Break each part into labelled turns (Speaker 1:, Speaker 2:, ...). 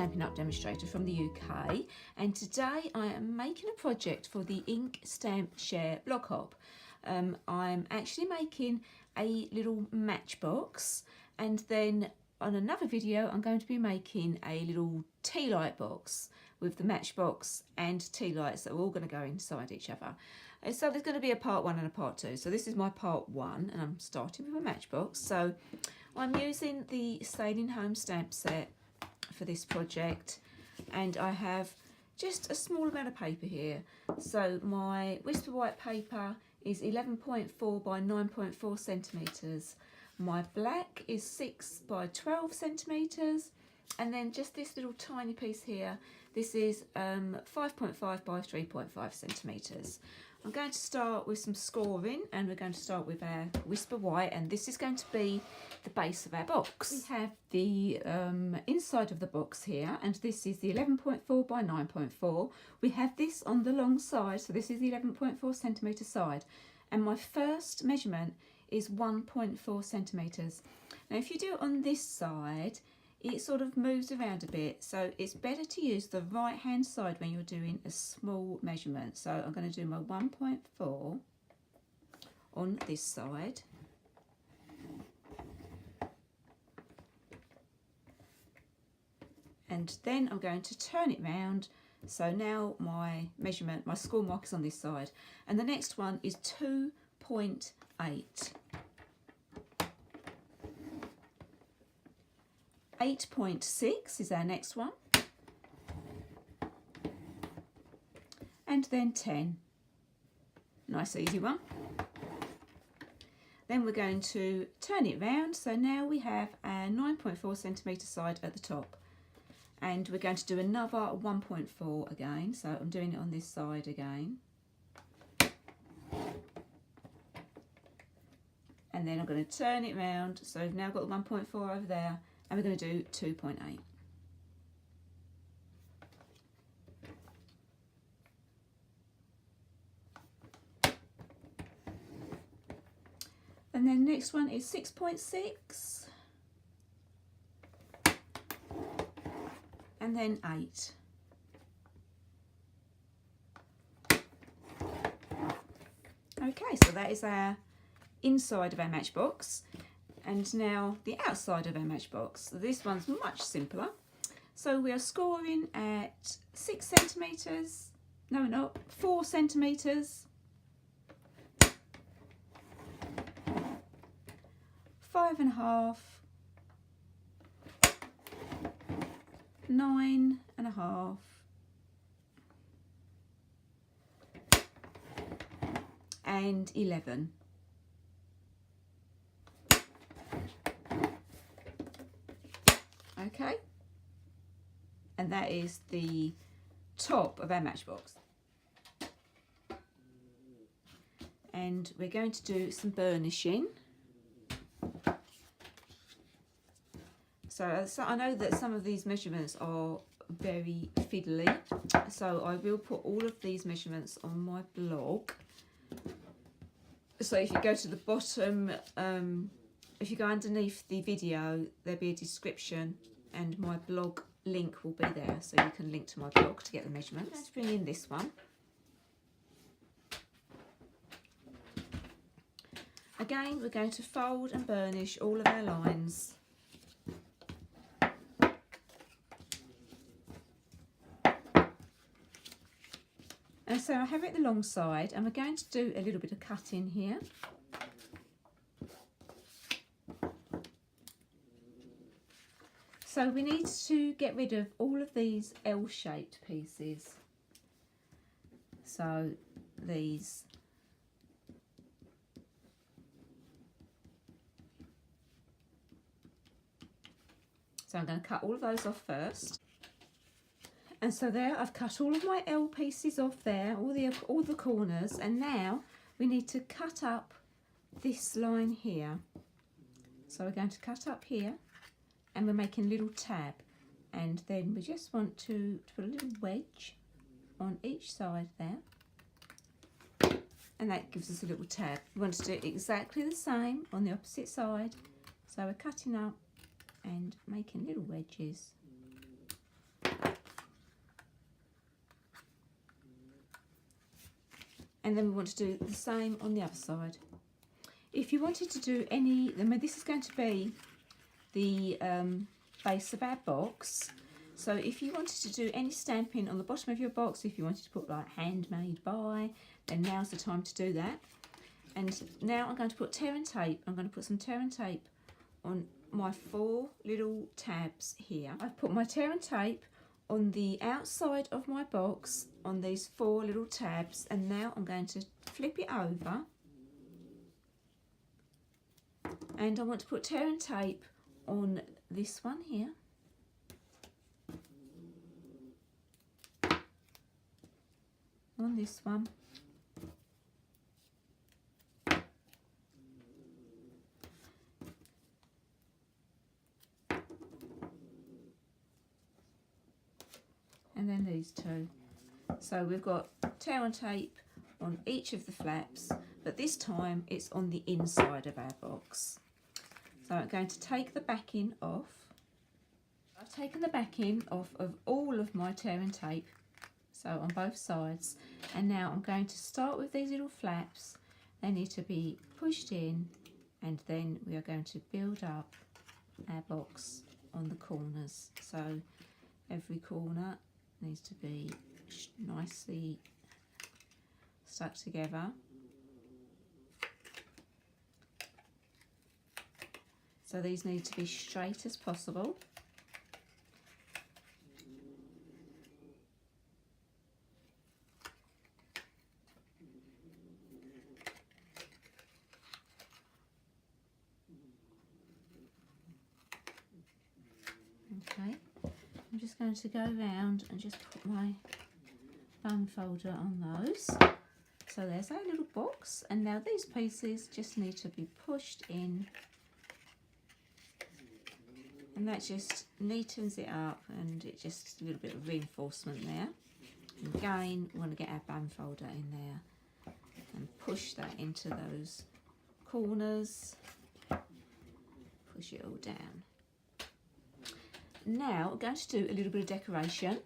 Speaker 1: Stampin' Up demonstrator from the UK, and today I am making a project for the Ink Stamp Share blog hop. I'm actually making a little matchbox, and then on another video I'm going to be making a little tea light box with the matchbox and tea lights that are all going to go inside each other. And so there's going to be a part 1 and a part 2. So this is my part 1 and I'm starting with a matchbox. So I'm using the Sailing Home stamp set for this project, and I have just a small amount of paper here. So my Whisper White paper is 11.4 by 9.4 centimetres. My black is 6 by 12 centimetres, and then just this little tiny piece here, this is 5.5 by 3.5 centimetres. I'm going to start with some scoring, and we're going to start with our Whisper White, and this is going to be the base of our box. We have the inside of the box here, and this is the 11.4 by 9.4. We have this on the long side, so this is the 11.4 centimetre side, and my first measurement is 1.4 centimetres. Now if you do it on this side, it sort of moves around a bit, so it's better to use the right hand side when you're doing a small measurement. So I'm going to do my 1.4 on this side, and then I'm going to turn it round. So now my measurement, my score mark is on this side, and the next one is 2.8. 8.6 is our next one, and then 10. Nice easy one. Then we're going to turn it round, so now we have our 9.4 centimetre side at the top, and we're going to do another 1.4 again, so I'm doing it on this side again, and then I'm going to turn it round, so we've now got the 1.4 over there, and we're going to do 2.8. And then next one is 6.6, and then 8. Okay, so that is our inside of our matchbox. And now the outside of our matchbox. This one's much simpler. So we are scoring at 6 centimetres, no, not 4 centimetres, 5.5, 9.5, and 11. Okay, and that is the top of our matchbox. And we're going to do some burnishing. So I know that some of these measurements are very fiddly, so I will put all of these measurements on my blog. So if you go to the bottom, if you go underneath the video, there'll be a description, and my blog link will be there, so you can link to my blog to get the measurements. Let's bring in this one. Again, we're going to fold and burnish all of our lines. And so I have it the long side, and we're going to do a little bit of cutting here. So we need to get rid of all of these L-shaped pieces. So these. So I'm going to cut all of those off first. And so there, I've cut all of my L pieces off there, all the corners, and now we need to cut up this line here. So we're going to cut up here, and we're making a little tab, and then we just want to put a little wedge on each side there, and that gives us a little tab. We want to do exactly the same on the opposite side, so we're cutting up and making little wedges And then we want to do the same on the other side. If you wanted to do any, I mean, this is going to be the base of our box. So if you wanted to do any stamping on the bottom of your box, if you wanted to put like handmade by, then now's the time to do that. And now I'm going to put tear and tape. I'm going to put some tear and tape on my 4 little tabs here. I've put my tear and tape on the outside of my box on these 4 little tabs, and now I'm going to flip it over, and I want to put tear and tape on this one here. On this one. And then these 2. So we've got tear and tape on each of the flaps, but this time it's on the inside of our box. So I'm going to take the backing off. I've taken the backing off of all of my tear and tape, so on both sides, and now I'm going to start with these little flaps. They need to be pushed in, and then we are going to build up our box on the corners. So every corner needs to be nicely stuck together. So these need to be straight as possible. Okay, I'm just going to go around and just put my bone folder on those. So there's our little box, and now these pieces just need to be pushed in, and that just neatens it up, and it just a little bit of reinforcement there. And again, we want to get our bone folder in there and push that into those corners, push it all down. Now I'm going to do a little bit of decoration.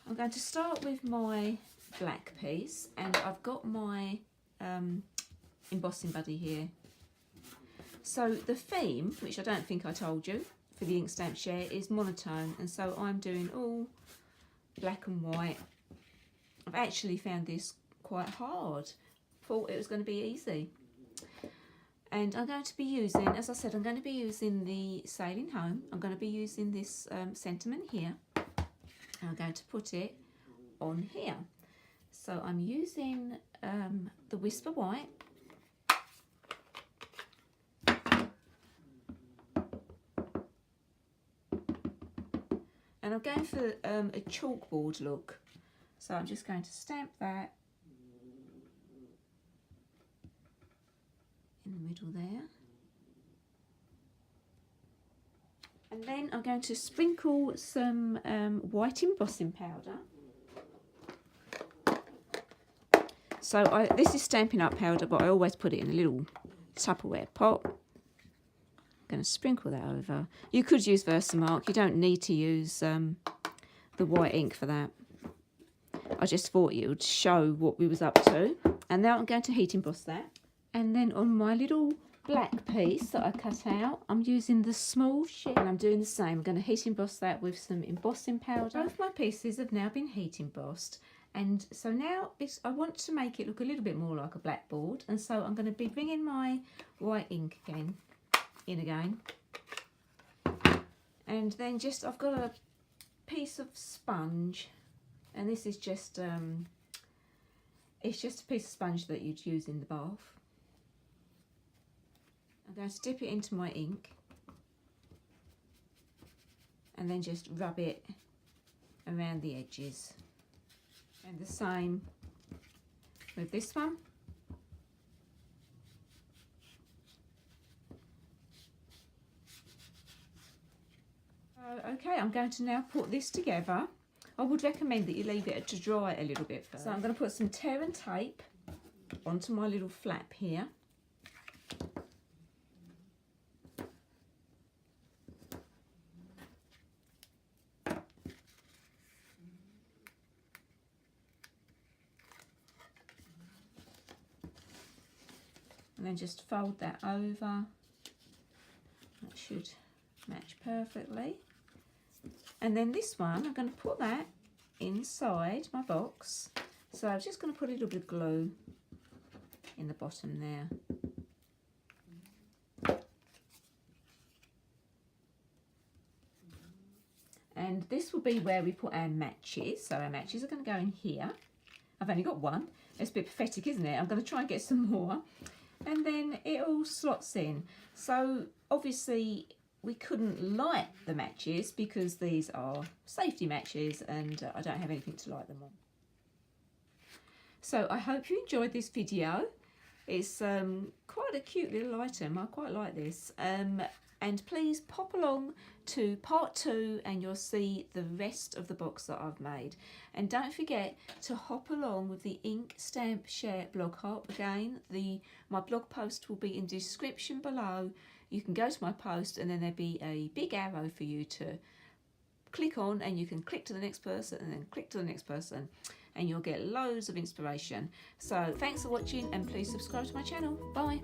Speaker 1: I'm going to start with my black piece, and I've got my embossing buddy here. So the theme, which I don't think I told you, for the ink stamp share is monotone, and so I'm doing all black and white. I've actually found this quite hard. Thought it was going to be easy. And I'm going to be using, as I said, I'm going to be using the Sailing Home. I'm going to be using this sentiment here. I'm going to put it on here. So I'm using the Whisper White. And I'm going for a chalkboard look. So I'm just going to stamp that in the middle there. And then I'm going to sprinkle some white embossing powder. So this is Stampin' Up powder, but I always put it in a little Tupperware pot. I'm going to sprinkle that over. You could use Versamark. You don't need to use the white ink for that. I just thought it would show what we was up to. And now I'm going to heat emboss that. And then on my little black piece that I cut out, I'm using the small sheet, and I'm doing the same. I'm going to heat emboss that with some embossing powder. Both my pieces have now been heat embossed, and so now I want to make it look a little bit more like a blackboard, and so I'm going to be bringing my white ink in again, and then I've got a piece of sponge, and this is just it's just a piece of sponge that you'd use in the bath. I'm going to dip it into my ink and then just rub it around the edges. And the same with this one. Okay, I'm going to now put this together. I would recommend that you leave it to dry a little bit first. So I'm going to put some tear and tape onto my little flap here. and then just fold that over. That should match perfectly. And then this one, I'm going to put that inside my box. So I'm just going to put a little bit of glue in the bottom there. And this will be where we put our matches. So our matches are going to go in here. I've only got one. It's a bit pathetic, isn't it? I'm going to try and get some more. And then it all slots in. So obviously we couldn't light the matches because these are safety matches and I don't have anything to light them on. So I hope you enjoyed this video. It's quite a cute little item. I quite like this. And please pop along to part 2 and you'll see the rest of the box that I've made. And don't forget to hop along with the ink stamp share blog hop. Again, my blog post will be in the description below. You can go to my post and then there'll be a big arrow for you to click on, and you can click to the next person and then click to the next person, and you'll get loads of inspiration. So thanks for watching and please subscribe to my channel. Bye.